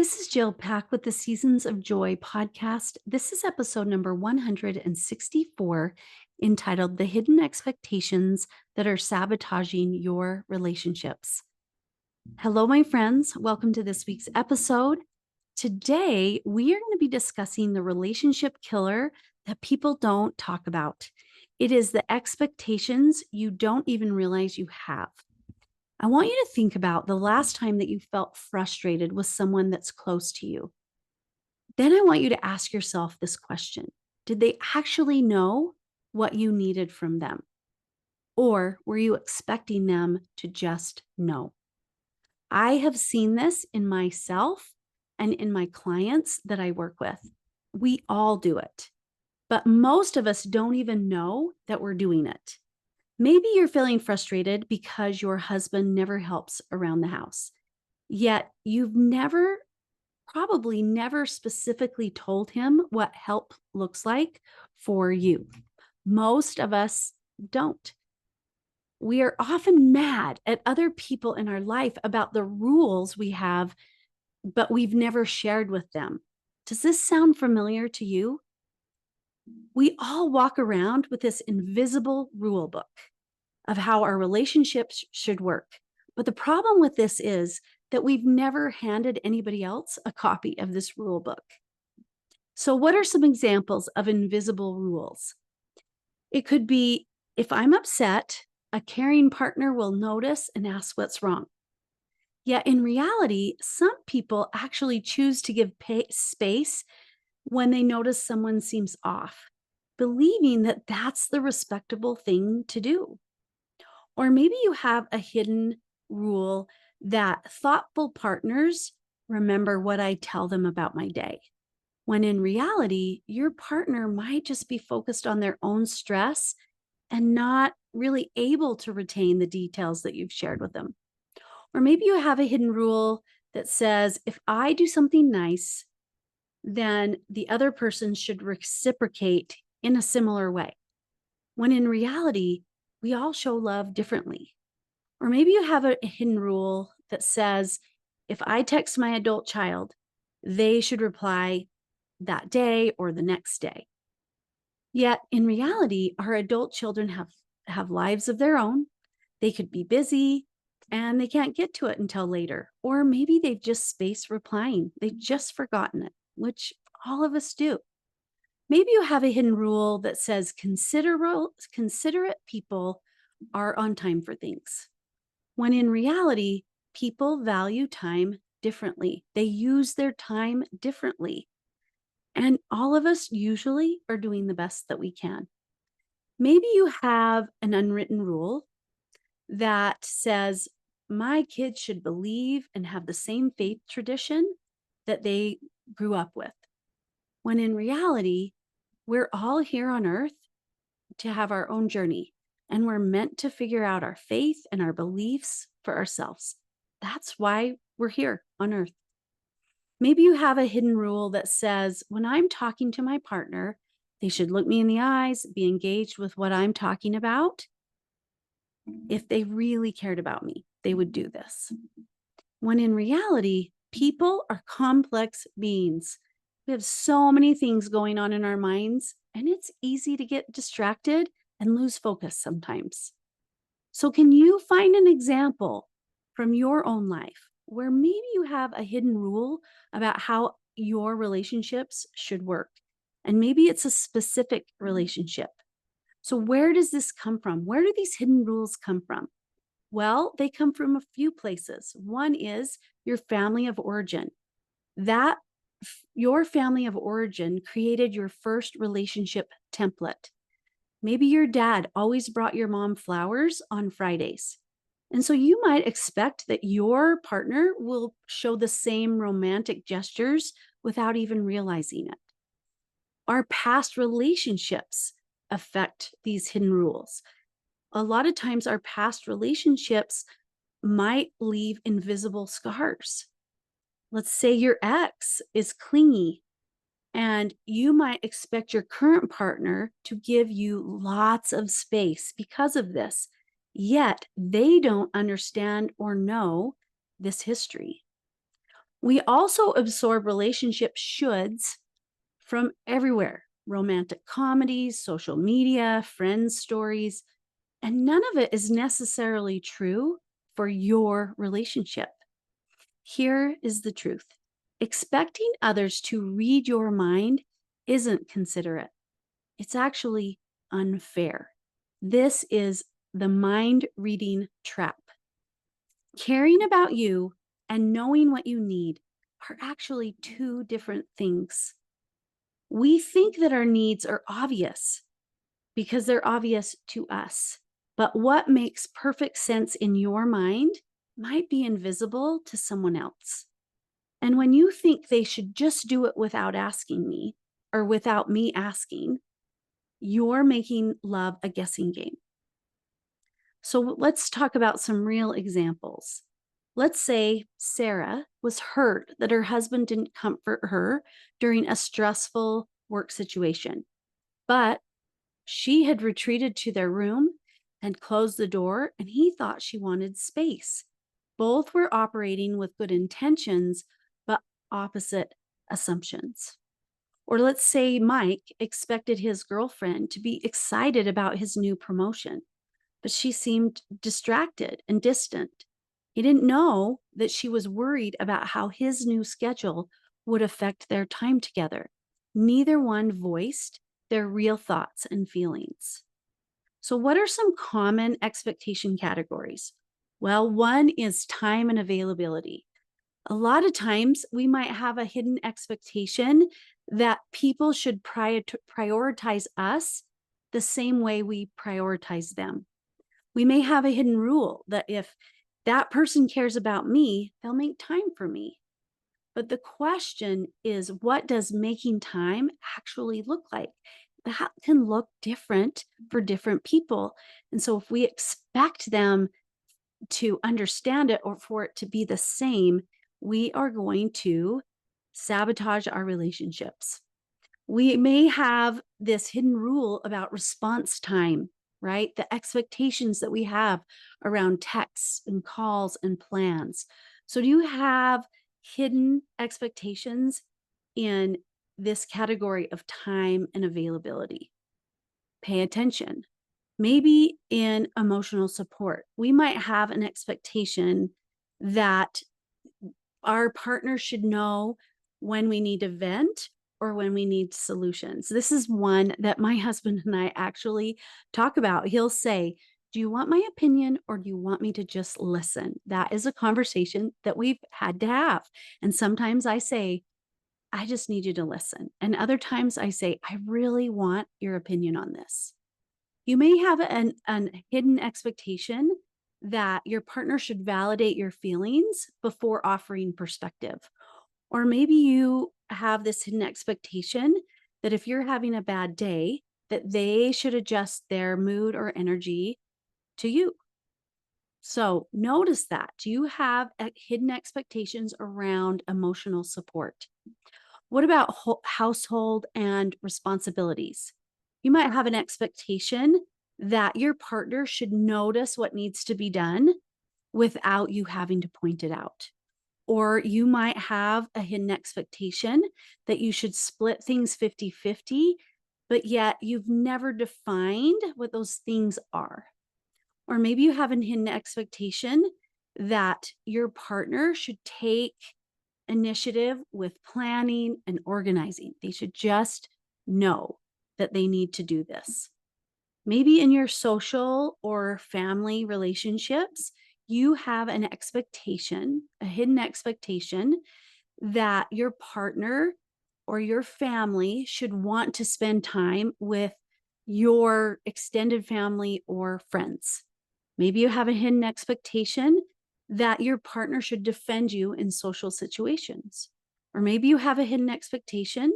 This is Jill Pack with the Seasons of Joy podcast. This is episode number 164, entitled The Hidden Expectations That Are Sabotaging Your Relationships. Hello, my friends. Welcome to this week's episode. Today, we are going to be discussing the relationship killer that people don't talk about. It is the expectations you don't even realize you have. I want you to think about the last time that you felt frustrated with someone that's close to you. Then I want you to ask yourself this question. Did they actually know what you needed from them? Or were you expecting them to just know? I have seen this in myself and in my clients that I work with. We all do it, but most of us don't even know that we're doing it. Maybe you're feeling frustrated because your husband never helps around the house, yet you've probably never specifically told him what help looks like for you. Most of us don't. We are often mad at other people in our life about the rules we have, but we've never shared with them. Does this sound familiar to you? We all walk around with this invisible rule book of how our relationships should work. But the problem with this is that we've never handed anybody else a copy of this rule book. So, what are some examples of invisible rules? It could be, if I'm upset, a caring partner will notice and ask what's wrong. Yet in reality, some people actually choose to give space when they notice someone seems off, believing that that's the respectable thing to do. Or maybe you have a hidden rule that thoughtful partners remember what I tell them about my day, when in reality, your partner might just be focused on their own stress and not really able to retain the details that you've shared with them. Or maybe you have a hidden rule that says, if I do something nice, then the other person should reciprocate in a similar way, when in reality, we all show love differently. Or maybe you have a hidden rule that says, if I text my adult child, they should reply that day or the next day. Yet in reality, our adult children have lives of their own. They could be busy and they can't get to it until later. Or maybe they've just spaced replying. They've just forgotten it, which all of us do. Maybe you have a hidden rule that says considerate people are on time for things, when in reality, people value time differently. They use their time differently. And all of us usually are doing the best that we can. Maybe you have an unwritten rule that says, my kids should believe and have the same faith tradition that they grew up with, when in reality, we're all here on earth to have our own journey, and we're meant to figure out our faith and our beliefs for ourselves. That's why we're here on earth. Maybe you have a hidden rule that says, when I'm talking to my partner, they should look me in the eyes, be engaged with what I'm talking about. If they really cared about me, they would do this. When in reality, people are complex beings. We have so many things going on in our minds, and it's easy to get distracted and lose focus sometimes. So, can you find an example from your own life where maybe you have a hidden rule about how your relationships should work? And maybe it's a specific relationship. So, where does this come from? Where do these hidden rules come from? Well, they come from a few places. One is your family of origin. Your family of origin created your first relationship template. Maybe your dad always brought your mom flowers on Fridays. And so you might expect that your partner will show the same romantic gestures without even realizing it. Our past relationships affect these hidden rules. A lot of times, our past relationships might leave invisible scars. Let's say your ex is clingy, and you might expect your current partner to give you lots of space because of this, yet they don't understand or know this history. We also absorb relationship shoulds from everywhere: romantic comedies, social media, friends' stories, and none of it is necessarily true for your relationship. Here is the truth: expecting others to read your mind isn't considerate, it's actually unfair. This is the mind reading trap. Caring about you and knowing what you need are actually two different things. We think that our needs are obvious because they're obvious to us. But what makes perfect sense in your mind might be invisible to someone else. And when you think they should just do it without asking me or without me asking, you're making love a guessing game. So let's talk about some real examples. Let's say Sarah was hurt that her husband didn't comfort her during a stressful work situation, but she had retreated to their room and closed the door, and he thought she wanted space. Both were operating with good intentions, but opposite assumptions. Or let's say Mike expected his girlfriend to be excited about his new promotion, but she seemed distracted and distant. He didn't know that she was worried about how his new schedule would affect their time together. Neither one voiced their real thoughts and feelings. So, what are some common expectation categories? Well, one is time and availability. A lot of times we might have a hidden expectation that people should prioritize us the same way we prioritize them. We may have a hidden rule that if that person cares about me, they'll make time for me. But the question is, what does making time actually look like? That can look different for different people. And so if we expect them to understand it or for it to be the same, we are going to sabotage our relationships. We may have this hidden rule about response time, right? The expectations that we have around texts and calls and plans. So, do you have hidden expectations in this category of time and availability? Pay attention. Maybe in emotional support, we might have an expectation that our partner should know when we need to vent or when we need solutions. This is one that my husband and I actually talk about. He'll say, "Do you want my opinion or do you want me to just listen?" That is a conversation that we've had to have. And sometimes I say, "I just need you to listen." And other times I say, "I really want your opinion on this." You may have an hidden expectation that your partner should validate your feelings before offering perspective. Or maybe you have this hidden expectation that if you're having a bad day, that they should adjust their mood or energy to you. So notice that. Do you have hidden expectations around emotional support? What about household and responsibilities? You might have an expectation that your partner should notice what needs to be done without you having to point it out. Or you might have a hidden expectation that you should split things 50-50, but yet you've never defined what those things are. Or maybe you have a hidden expectation that your partner should take initiative with planning and organizing. They should just know that they need to do this. Maybe in your social or family relationships, you have an expectation, a hidden expectation that your partner or your family should want to spend time with your extended family or friends. Maybe you have a hidden expectation that your partner should defend you in social situations. Or maybe you have a hidden expectation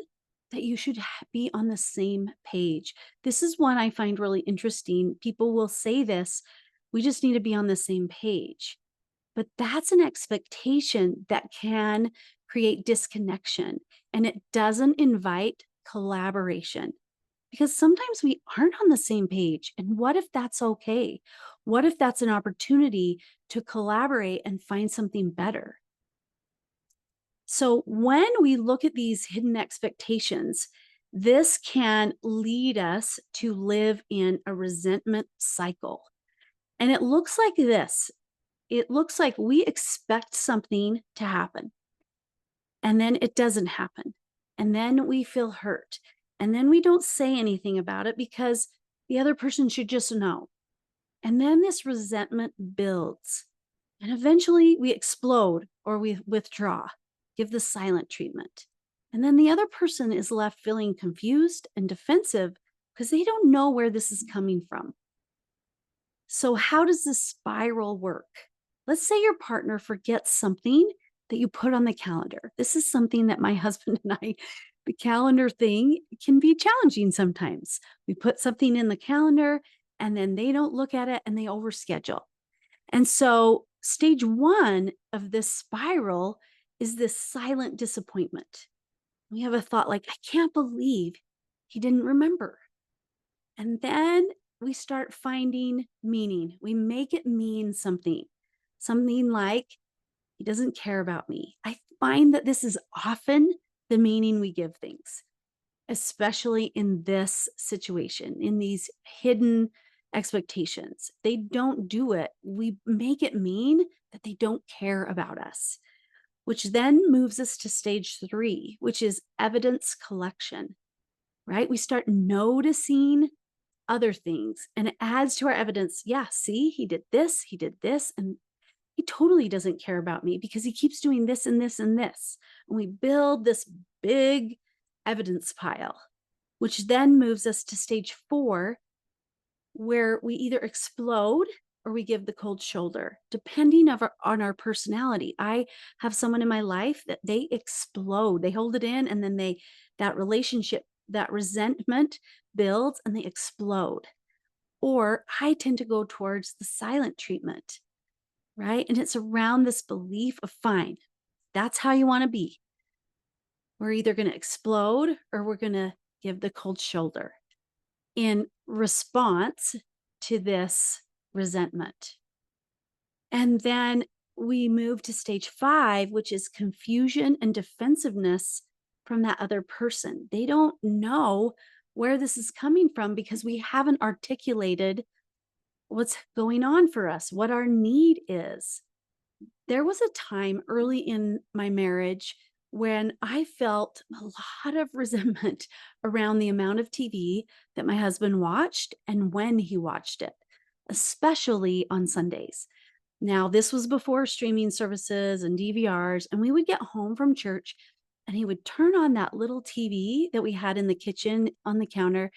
that you should be on the same page. This is one I find really interesting. People will say this, we just need to be on the same page. But that's an expectation that can create disconnection, and it doesn't invite collaboration because sometimes we aren't on the same page. And what if that's okay? What if that's an opportunity to collaborate and find something better? So when we look at these hidden expectations, this can lead us to live in a resentment cycle. And it looks like this. It looks like we expect something to happen and then it doesn't happen. And then we feel hurt. And then we don't say anything about it because the other person should just know. And then this resentment builds. And eventually we explode or we withdraw, give the silent treatment. And then the other person is left feeling confused and defensive because they don't know where this is coming from. So, how does this spiral work? Let's say your partner forgets something that you put on the calendar. This is something that my husband and I, the calendar thing can be challenging sometimes. We put something in the calendar and then they don't look at it and they overschedule. And so, stage one of this spiral is this silent disappointment. We have a thought like, I can't believe he didn't remember. And then we start finding meaning. We make it mean something, something like, he doesn't care about me. I find that this is often the meaning we give things, especially in this situation, in these hidden expectations. They don't do it. We make it mean that they don't care about us, which then moves us to stage three, which is evidence collection, right? We start noticing other things and it adds to our evidence. Yeah, see, he did this, and he totally doesn't care about me because he keeps doing this and this and this. And we build this big evidence pile, which then moves us to stage four, where we either explode or we give the cold shoulder, depending on our personality. I have someone in my life that they explode, they hold it in, and then that relationship, that resentment builds and they explode. Or I tend to go towards the silent treatment, right? And it's around this belief of fine, that's how you want to be. We're either going to explode or we're going to give the cold shoulder in response to this resentment. And then we move to stage five, which is confusion and defensiveness from that other person. They don't know where this is coming from because we haven't articulated what's going on for us, what our need is. There was a time early in my marriage when I felt a lot of resentment around the amount of TV that my husband watched and when he watched it, especially on Sundays. Now, this was before streaming services and DVRs, and we would get home from church and he would turn on that little TV that we had in the kitchen on the counter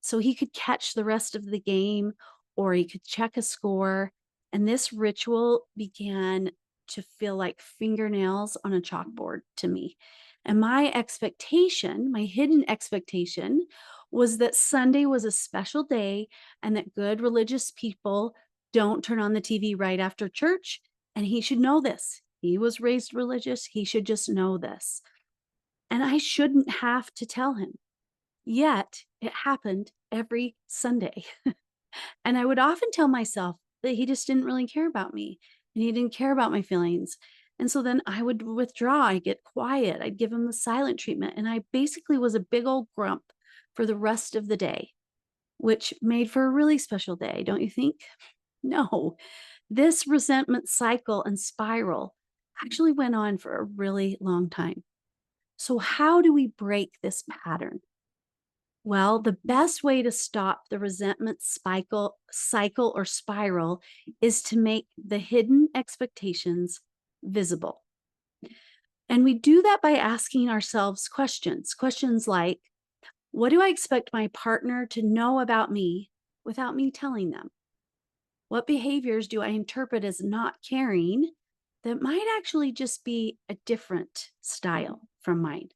so he could catch the rest of the game or he could check a score. And this ritual began to feel like fingernails on a chalkboard to me. And my expectation, my hidden expectation, was that Sunday was a special day and that good religious people don't turn on the TV right after church. And he should know this. He was raised religious. He should just know this. And I shouldn't have to tell him. Yet it happened every Sunday. And I would often tell myself that he just didn't really care about me and he didn't care about my feelings. And so then I would withdraw, I'd get quiet, I'd give him the silent treatment. And I basically was a big old grump for the rest of the day, which made for a really special day, don't you think? No, this resentment cycle and spiral actually went on for a really long time. So, how do we break this pattern? Well, the best way to stop the resentment cycle or spiral is to make the hidden expectations visible. And we do that by asking ourselves questions like, what do I expect my partner to know about me without me telling them? What behaviors do I interpret as not caring that might actually just be a different style from mine?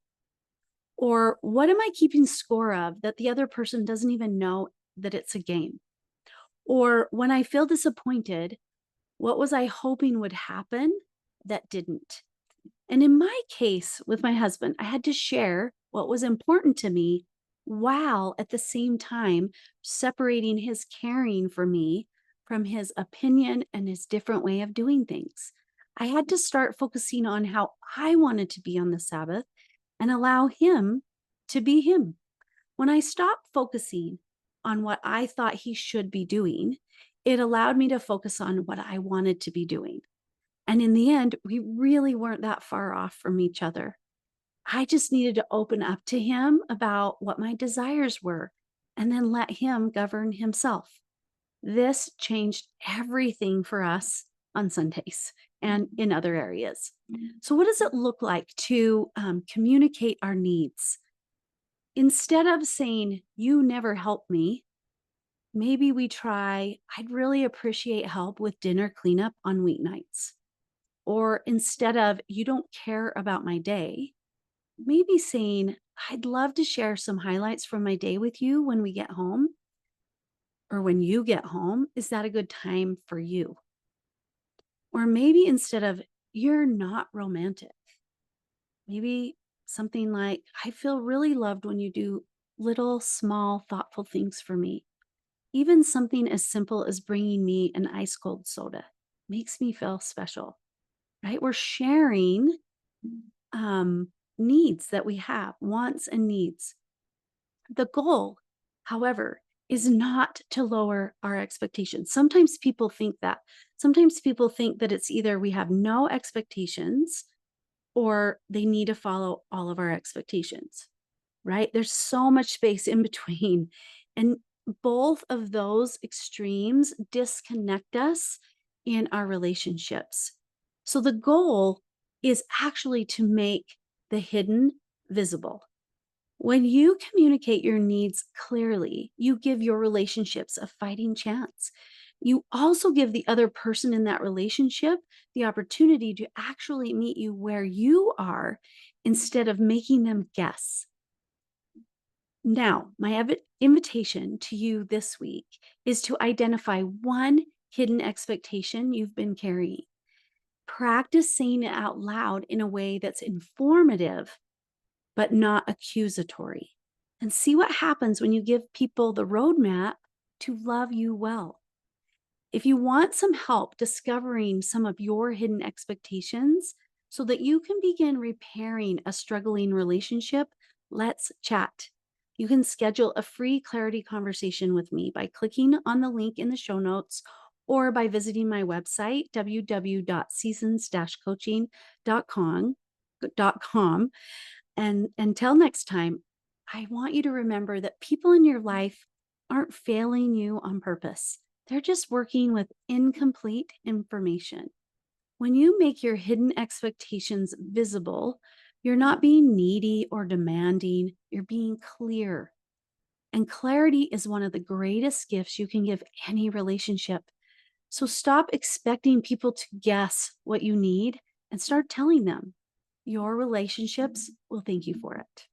Or what am I keeping score of that the other person doesn't even know that it's a game? Or when I feel disappointed, what was I hoping would happen that didn't? And in my case with my husband, I had to share what was important to me while at the same time separating his caring for me from his opinion and his different way of doing things. I had to start focusing on how I wanted to be on the Sabbath and allow Him to be Him. When I stopped focusing on what I thought He should be doing, it allowed me to focus on what I wanted to be doing. And in the end, we really weren't that far off from each other. I just needed to open up to Him about what my desires were and then let Him govern Himself. This changed everything for us on Sundays and in other areas. So, what does it look like to communicate our needs? Instead of saying, "You never help me," maybe we try, "I'd really appreciate help with dinner cleanup on weeknights." Or instead of, "You don't care about my day," maybe saying, "I'd love to share some highlights from my day with you when we get home," or "When you get home, is that a good time for you?" Or maybe instead of, "You're not romantic," maybe something like, "I feel really loved when you do little, small, thoughtful things for me." Even something as simple as bringing me an ice cold soda makes me feel special, right? We're sharing um, needs that we have, wants and needs. The goal, however, is not to lower our expectations. Sometimes people think that. Sometimes people think that it's either we have no expectations or they need to follow all of our expectations, right? There's so much space in between. And both of those extremes disconnect us in our relationships. So the goal is actually to make the hidden visible. When you communicate your needs clearly, you give your relationships a fighting chance. You also give the other person in that relationship the opportunity to actually meet you where you are instead of making them guess. Now, my invitation to you this week is to identify one hidden expectation you've been carrying. Practice saying it out loud in a way that's informative but not accusatory. And see what happens when you give people the roadmap to love you well. If you want some help discovering some of your hidden expectations so that you can begin repairing a struggling relationship, let's chat. You can schedule a free clarity conversation with me by clicking on the link in the show notes or by visiting my website, www.seasons-coaching.com. And until next time, I want you to remember that people in your life aren't failing you on purpose. They're just working with incomplete information. When you make your hidden expectations visible, you're not being needy or demanding, you're being clear. And clarity is one of the greatest gifts you can give any relationship. So stop expecting people to guess what you need and start telling them. Your relationships will thank you for it.